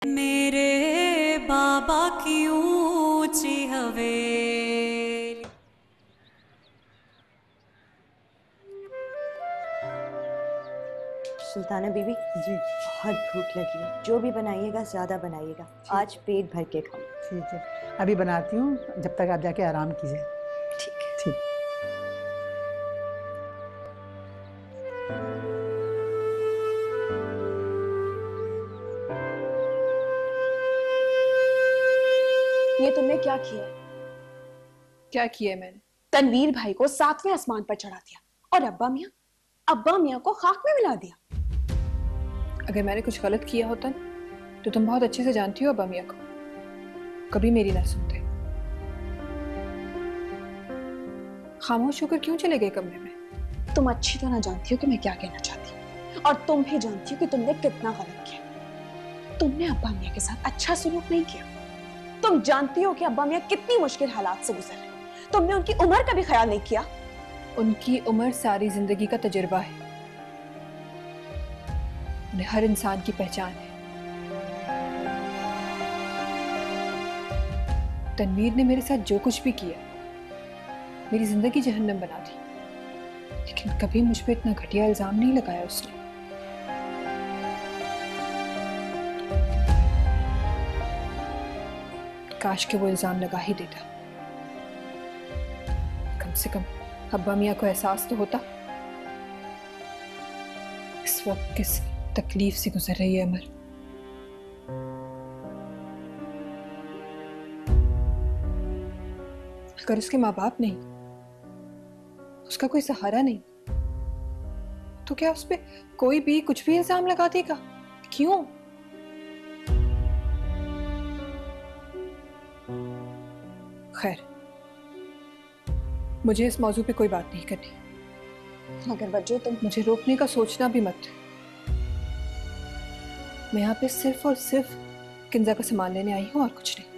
मेरे बाबा की ऊंची हवेली। सुल्ताना बीबी जी बहुत भूख लगी है, जो भी बनाइएगा ज्यादा बनाइएगा, आज पेट भर के खाऊं। ठीक है, अभी बनाती हूँ, जब तक आप जाके आराम कीजिए। ठीक है। ठीक। ये तुमने क्या किया है? क्या किया है मैंने? तनवीर भाई को 7वें आसमान पर चढ़ा दिया और अब्बा मियां को खाक में मिला दिया। अगर मैंने कुछ गलत किया होता ना, तो तुम बहुत अच्छे से जानती हो अब्बा मियां को, कभी मेरी ना सुनते। खामोश होकर क्यों चले गए कमरे में? तुम अच्छी तरह जानती हो कि मैं क्या कहना चाहती हूँ, और तुम भी जानती हो कि तुमने कितना गलत किया। तुमने अब्बा मियां के साथ अच्छा सलूक नहीं किया। तुम जानती हो कि अब्बा मियां कितनी मुश्किल हालात से गुजर रहे हैं। तुमने उनकी उम्र का भी ख्याल नहीं किया। उनकी उम्र सारी जिंदगी का तजुर्बा है, उन्हें हर इंसान की पहचान है। तनवीर ने मेरे साथ जो कुछ भी किया, मेरी जिंदगी जहन्नम बना दी, लेकिन कभी मुझ पे इतना घटिया इल्जाम नहीं लगाया उसने। काश के वो इल्जाम लगा ही देता, कम से कम अब्बा मियां को एहसास तो होता इस वक्त किस तकलीफ से गुजर रही है अमर। अगर उसके माँ बाप नहीं, उसका कोई सहारा नहीं, तो क्या उस पे कोई भी कुछ भी इल्जाम लगा देगा? क्यों? खैर, मुझे इस मौजू पे कोई बात नहीं करनी। मगर वजह तुम मुझे रोकने का सोचना भी मत। मैं यहाँ पे सिर्फ और सिर्फ किंजा का सामान लेने आई हूँ और कुछ नहीं।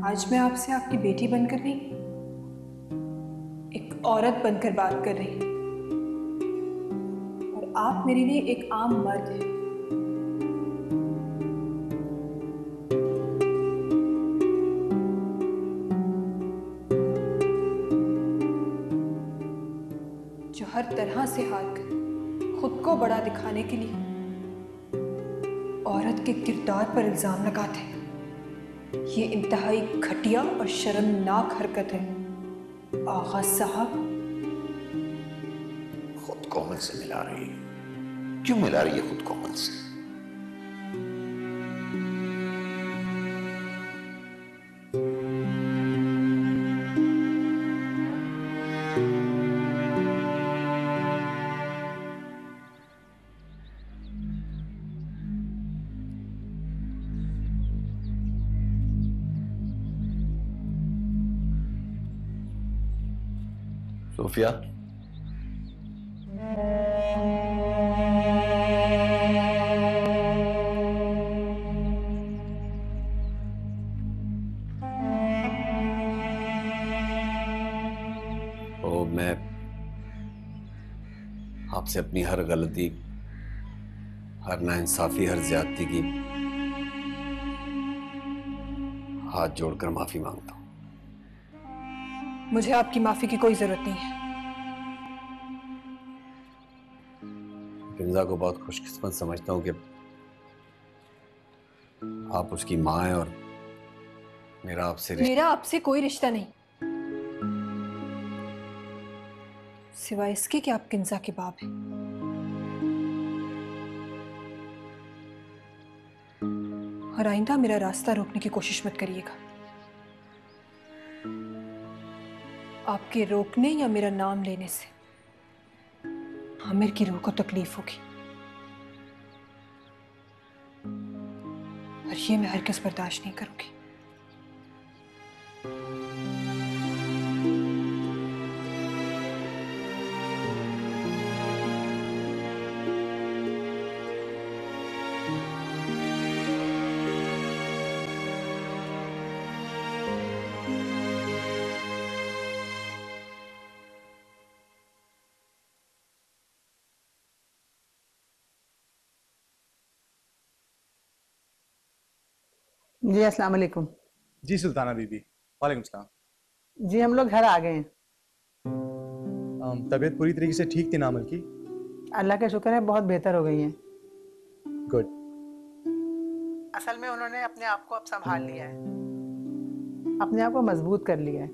आज मैं आपसे आपकी बेटी बनकर नहीं, एक औरत बनकर बात कर रही हूं, और आप मेरे लिए एक आम मर्द हैं। जो हर तरह से हार कर खुद को बड़ा दिखाने के लिए औरत के किरदार पर इल्जाम लगाते हैं। ये इंतहाई घटिया और शर्मनाक हरकत है। आगा साहब, खुद को अमल से मिला रही है। क्यों मिला रही है खुद को अमल से? सोफिया, ओ मैं आपसे अपनी हर गलती, हर नाइंसाफी, हर ज्यादती की हाथ जोड़कर माफी मांगता हूं। मुझे आपकी माफी की कोई जरूरत नहीं है। किंजा को बहुत खुशकिस्मत समझता हूं कि आप उसकी मां हैं और मेरा आपसे कोई रिश्ता नहीं, सिवाय इसके कि आप किंजा के बाप हैं। और आइंदा मेरा रास्ता रोकने की कोशिश मत करिएगा। आपके रोकने या मेरा नाम लेने से आमिर की रूह को तकलीफ होगी, और ये मैं हरगिज़ बर्दाश्त नहीं करूंगी। जी अस्सलाम वालेकुम। जी सुल्ताना बीबी, वालेकुम सलाम। जी हम लोग घर आ गए हैं। तबीयत पूरी तरीके से ठीक थी ना अमल की? अल्लाह का शुक्र है, बहुत बेहतर हो गई हैं। गुड। असल में उन्होंने अपने आप को अब संभाल लिया है, अपने आप को मजबूत कर लिया है।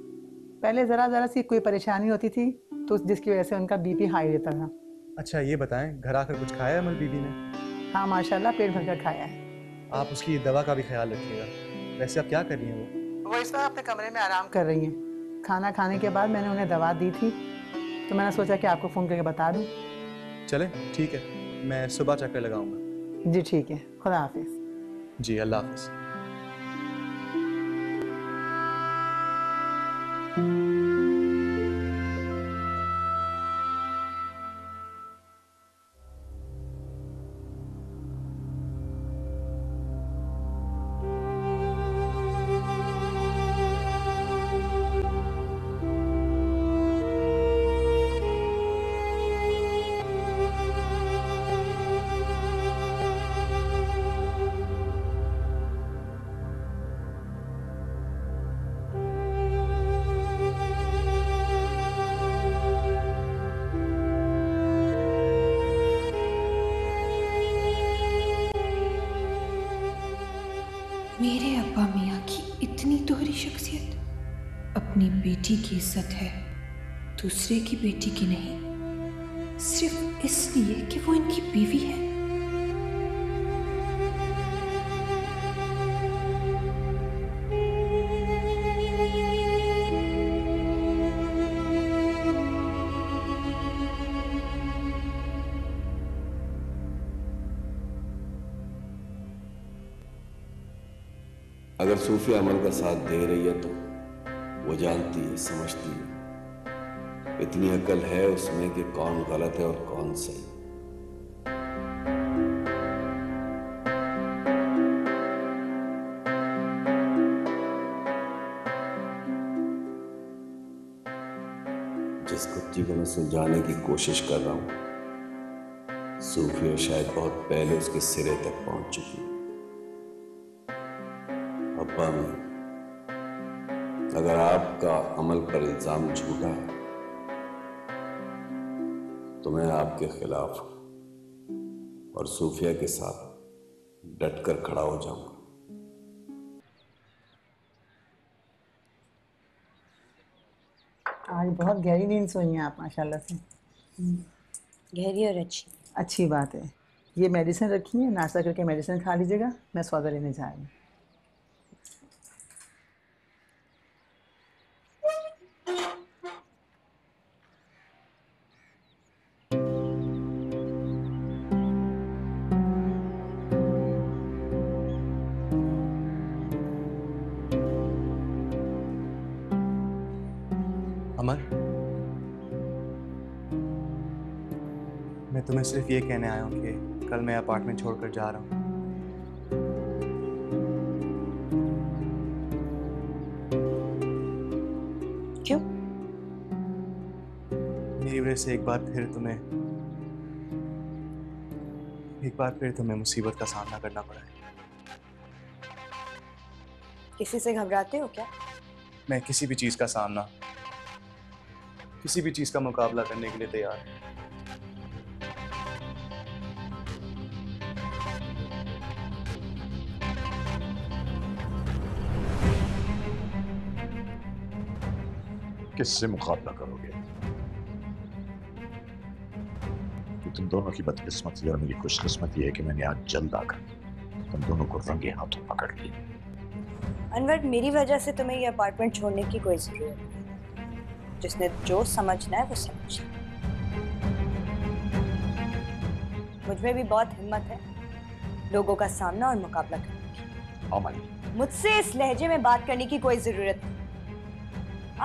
पहले ज़रा ज़रा सी कोई परेशानी होती थी तो जिसकी वजह से उनका बीपी हाई रहता था। अच्छा ये बताएं, घर आकर कुछ खाया अमल बीबी ने? हाँ माशाल्लाह पेट भर कर खाया है। आप उसकी दवा का भी ख्याल रखिएगा। वैसे आप क्या कर रही हैं वो इस वक्त अपने कमरे में आराम कर रही हैं। खाना खाने के बाद मैंने उन्हें दवा दी थी तो मैंने सोचा कि आपको फ़ोन करके बता दूँ। चले ठीक है, मैं सुबह चक्कर लगाऊंगा। जी ठीक है, खुदा हाफिज़। जी अल्लाह हाफिज़। मेरे अब्बा मियाँ की इतनी दोहरी शख्सियत। अपनी बेटी की इज्जत है, दूसरे की बेटी की नहीं, सिर्फ इसलिए कि वो इनकी बीवी है। अगर सूफिया अमल का साथ दे रही है तो वो जानती है, समझती है, इतनी अकल है उसमें कि कौन गलत है और कौन सही। जिस कुत्ती को मैं सुलझाने की कोशिश कर रहा हूं, सूफिया शायद बहुत पहले उसके सिरे तक पहुंच चुकी है। अब्बा में अगर आपका अमल पर इल्जाम झूठा है तो मैं आपके खिलाफ और सूफिया के साथ डटकर खड़ा हो जाऊंगा। आज बहुत गहरी नींद सोई हैं आप माशाल्लाह से। गहरी और अच्छी। अच्छी बात है। ये मेडिसिन रखी है, नाश्ता करके मेडिसिन खा लीजिएगा, मैं सौदा लेने जा रही हूँ। अमर, मैं तुम्हें सिर्फ ये कहने आया हूँ कि कल मैं अपार्टमेंट छोड़कर जा रहा हूँ। क्यों? मेरी वजह से एक बार फिर तुम्हें मुसीबत का सामना करना पड़ा है। किसी से घबराते हो क्या? मैं किसी भी चीज का सामना, किसी भी चीज का मुकाबला करने के लिए तैयार हूं। किससे मुकाबला करोगे? कि तुम दोनों की बदकिस्मती और मेरी खुशकिस्मती है कि मैंने आज जल्द आकर तुम दोनों को रंगे हाथों पकड़ लिया। अनवर, मेरी वजह से तुम्हें ये अपार्टमेंट छोड़ने की कोई जरूरत नहीं। जिसने जो समझना है वो समझ। मुझमें भी बहुत हिम्मत है लोगों का सामना और मुकाबला करने की। अमल, मुझसे इस लहजे में बात करने की कोई जरूरत नहीं।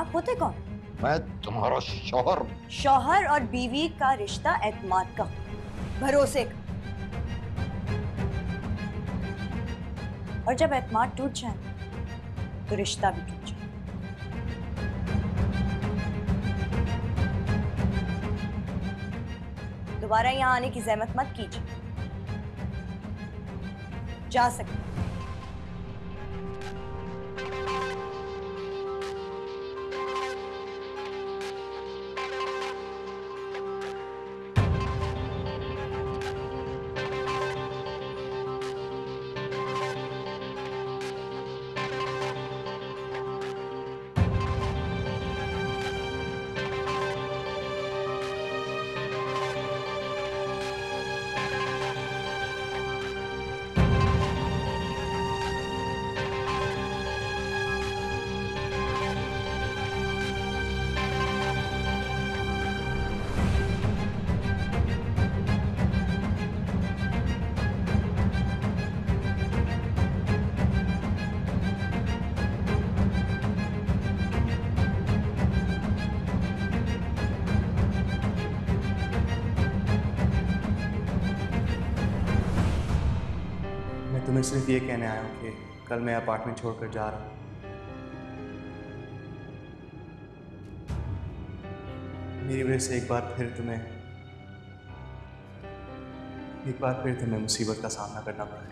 आप होते कौन? मैं तुम्हारा शौहर। शौहर और बीवी का रिश्ता एतमाद का, भरोसे का। और जब एतमाद टूट जाए तो रिश्ता भी टूट जाए। दोबारा यहां आने की जहमत मत कीजिए। जा सकते। मैं सिर्फ ये कहने आया हूँ कि कल मैं अपार्टमेंट छोड़कर जा रहा हूँ। मेरी वजह से एक बार फिर तुम्हें मुसीबत का सामना करना पड़ा है।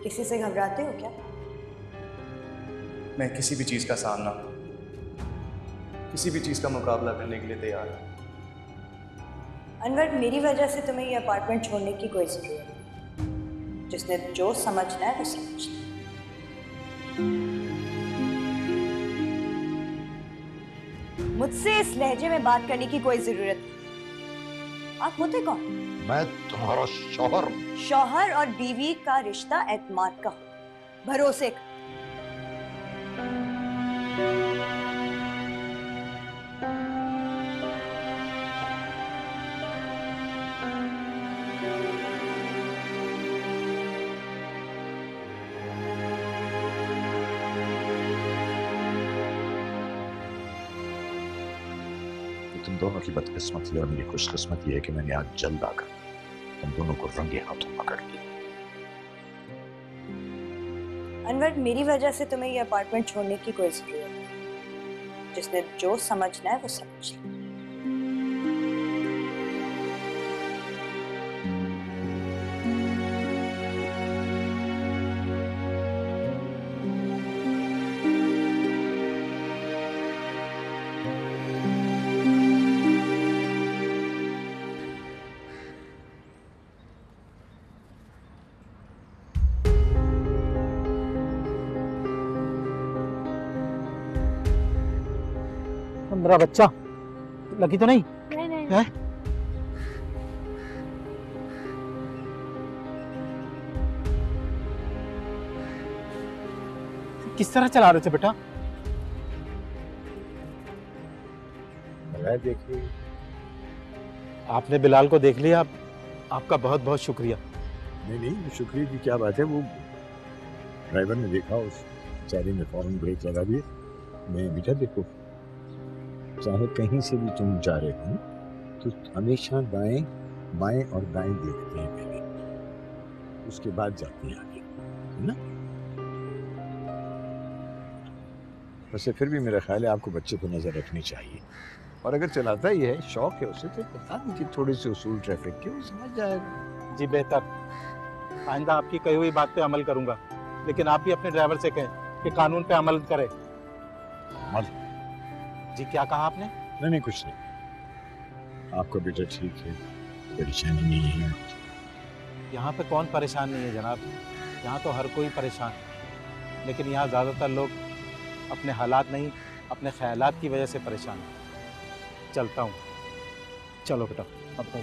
किसी से घबराते हो क्या? मैं किसी भी चीज़ का सामना, किसी भी चीज़ का मुकाबला करने के लिए तैयार हूँ। अनवर, मेरी वजह से तुम्हें ये अपार्टमेंट छोड़ने की कोई जरूरत नहीं। जिसने जो समझना है वो समझ ले। मुझसे इस लहजे में बात करने की कोई जरूरत नहीं। आप होते कौन? मैं तुम्हारा शौहर। शौहर और बीवी का रिश्ता एतमाद का हो, भरोसे का। तुम दोनों की बदकिस्मती और मेरी खुशकिस्मती है कि मैंने आज जल्द आकर तुम दोनों को रंगे हाथों पकड़ लिया। अनवर, मेरी वजह से तुम्हें ये अपार्टमेंट छोड़ने की कोई जरूरत नहीं। जिसने जो समझना है वो समझ ले। मेरा बच्चा लगी तो नहीं? नहीं। है? किस तरह चला रहे थे बेटा? देखिए, आपने बिलाल को देख लिया, आपका बहुत बहुत शुक्रिया। नहीं, शुक्रिया की क्या बात है। वो ड्राइवर ने देखा, उस बेचारे ने फौरन ब्रेक लगा दिए। मैं बेटा देखो, चाहे कहीं से भी तुम जा रहे हो तो हमेशा बाएं और दाएं देखते हैं पहले, उसके बाद जाते हैं आगे, है ना? वैसे फिर भी मेरा ख्याल है आपको बच्चे को नजर रखनी चाहिए, और अगर चलाता ही है, शौक है उसे, तो बता दीजिए थोड़े से उसूल ट्रैफिक के, वो समझ जाएगा। जी बेहतर, आइंदा आपकी कही हुई बात पे अमल करूंगा, लेकिन आप भी अपने ड्राइवर से कहें कि कानून पे अमल करे। अमल? जी क्या कहा आपने? नहीं, कुछ नहीं। आपका बेटा ठीक है, परेशानी नहीं है। यहाँ पे कौन परेशान नहीं है जनाब? यहाँ तो हर कोई परेशान है, लेकिन यहाँ ज़्यादातर लोग अपने हालात नहीं, अपने ख्यालात की वजह से परेशान हैं। चलता हूँ। चलो बेटा, अब तो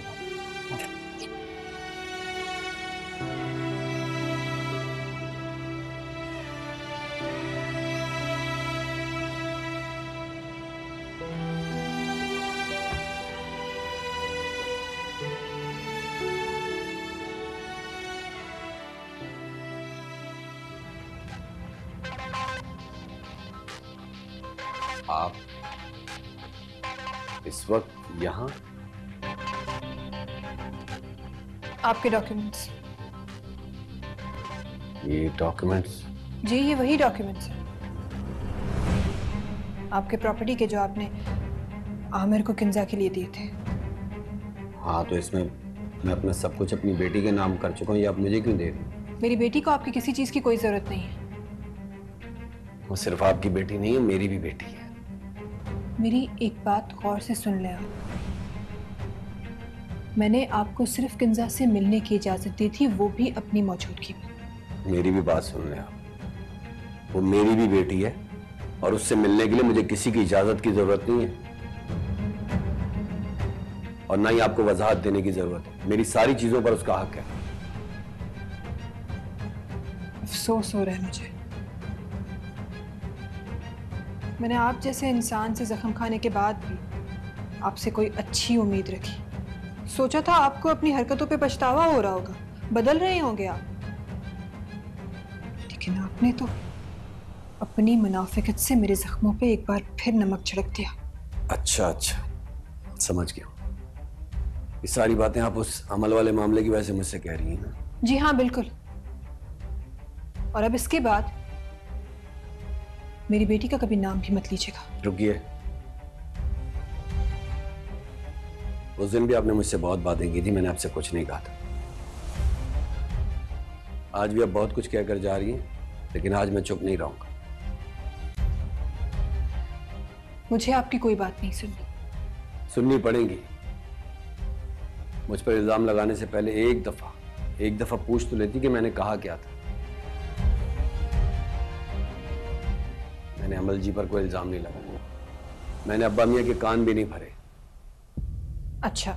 आप इस वक्त यहाँ? आपके डॉक्यूमेंट्स। ये डॉक्यूमेंट्स? जी, ये वही डॉक्यूमेंट्स हैं आपके प्रॉपर्टी के, जो आपने आमिर को किंजा के लिए दिए थे। हाँ, तो इसमें मैं अपना सब कुछ अपनी बेटी के नाम कर चुका हूँ, ये आप मुझे क्यों दे रही हैं? मेरी बेटी को आपकी किसी चीज़ की कोई ज़रूरत नहीं है। वो सिर्फ आपकी बेटी नहीं है, मेरी भी बेटी है। मेरी एक बात गौर से सुन लें आप। मैंने आपको सिर्फ किंजा से मिलने की इजाज़त दी थी, वो भी अपनी मौजूदगी में। मेरी भी बात सुन लें आप, वो मेरी भी बेटी है और उससे मिलने के लिए मुझे किसी की इजाजत की जरूरत नहीं है, और ना ही आपको वजाहत देने की जरूरत है। मेरी सारी चीजों पर उसका हक है। अफसोस हो रहा है मुझे, मैंने आप जैसे इंसान से जख्म खाने के बाद भी आपसे कोई अच्छी उम्मीद रखी। सोचा था आपको अपनी हरकतों पे पछतावा हो रहा होगा, बदल रहे होंगे आप, लेकिन आपने तो अपनी मुनाफिकत से मेरे जख्मों पे एक बार फिर नमक छिड़क दिया। अच्छा, समझ गया। ये सारी बातें आप उस अमल वाले मामले की वजह से मुझसे कह रही हैं ना? जी हाँ, बिल्कुल। और अब इसके बाद मेरी बेटी का कभी नाम भी मत लीजिएगा। रुकिए, उस दिन भी आपने मुझसे बहुत बातें की थी, मैंने आपसे कुछ नहीं कहा था। आज भी आप बहुत कुछ कहकर जा रही हैं, लेकिन आज मैं चुप नहीं रहूंगा। मुझे आपकी कोई बात नहीं सुननी पड़ेगी। मुझ पर इल्जाम लगाने से पहले एक दफा पूछ तो लेती कि मैंने कहा क्या था। मैंने अमल जी पर कोई इल्जाम नहीं लगाया, मैंने अब्बा मियां के कान भी नहीं भरे। अच्छा,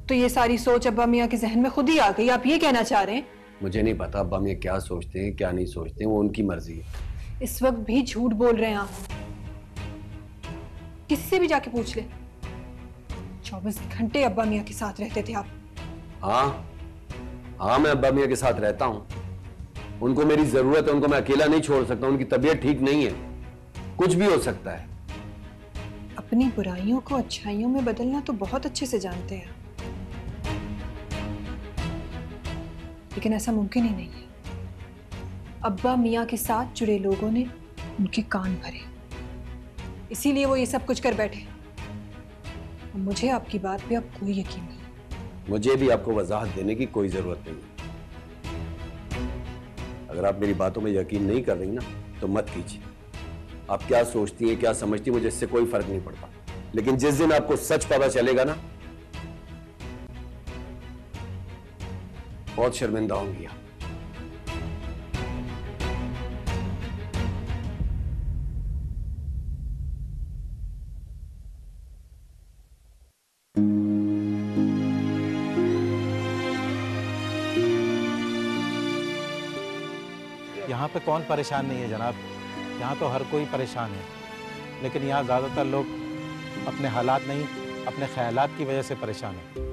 तो ये सारी सोच अब्बा मियां के जहन में खुद ही आ गई, आप ये कहना चाह रहे हैं? मुझे नहीं पता अब्बा मियां क्या सोचते हैं क्या नहीं सोचते हैं, वो उनकी मर्जी है। इस वक्त भी झूठ बोल रहे हैं आप। किसी से भी जाके पूछ ले, 24 घंटे अब्बा मियां के साथ रहते थे आप। हाँ, मैं अब्बा मियां के साथ रहता हूं। उनको मेरी जरूरत है, उनको मैं अकेला नहीं छोड़ सकता। उनकी तबीयत ठीक नहीं है, कुछ भी हो सकता है। अपनी बुराइयों को अच्छाइयों में बदलना तो बहुत अच्छे से जानते हैं, लेकिन ऐसा मुमकिन ही नहीं है। अब्बा मियां के साथ जुड़े लोगों ने उनके कान भरे, इसीलिए वो ये सब कुछ कर बैठे। और मुझे आपकी बात पे अब कोई यकीन नहीं। मुझे भी आपको वजाहत देने की कोई जरूरत नहीं। अगर आप मेरी बातों में यकीन नहीं कर रही ना, तो मत कीजिए। आप क्या सोचती हैं क्या समझती हैं, मुझे इससे कोई फर्क नहीं पड़ता। लेकिन जिस दिन आपको सच पता चलेगा ना, बहुत शर्मिंदा होंगी आप। यहाँ पे कौन परेशान नहीं है जनाब, यहाँ तो हर कोई परेशान है, लेकिन यहाँ ज़्यादातर लोग अपने हालात नहीं, अपने ख्यालात की वजह से परेशान हैं।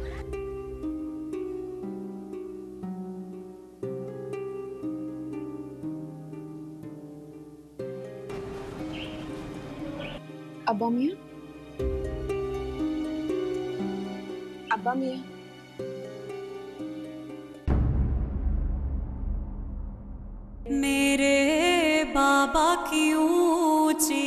अब्बा मियां, अब्बा मियां, मेरे बाबा की ऊंची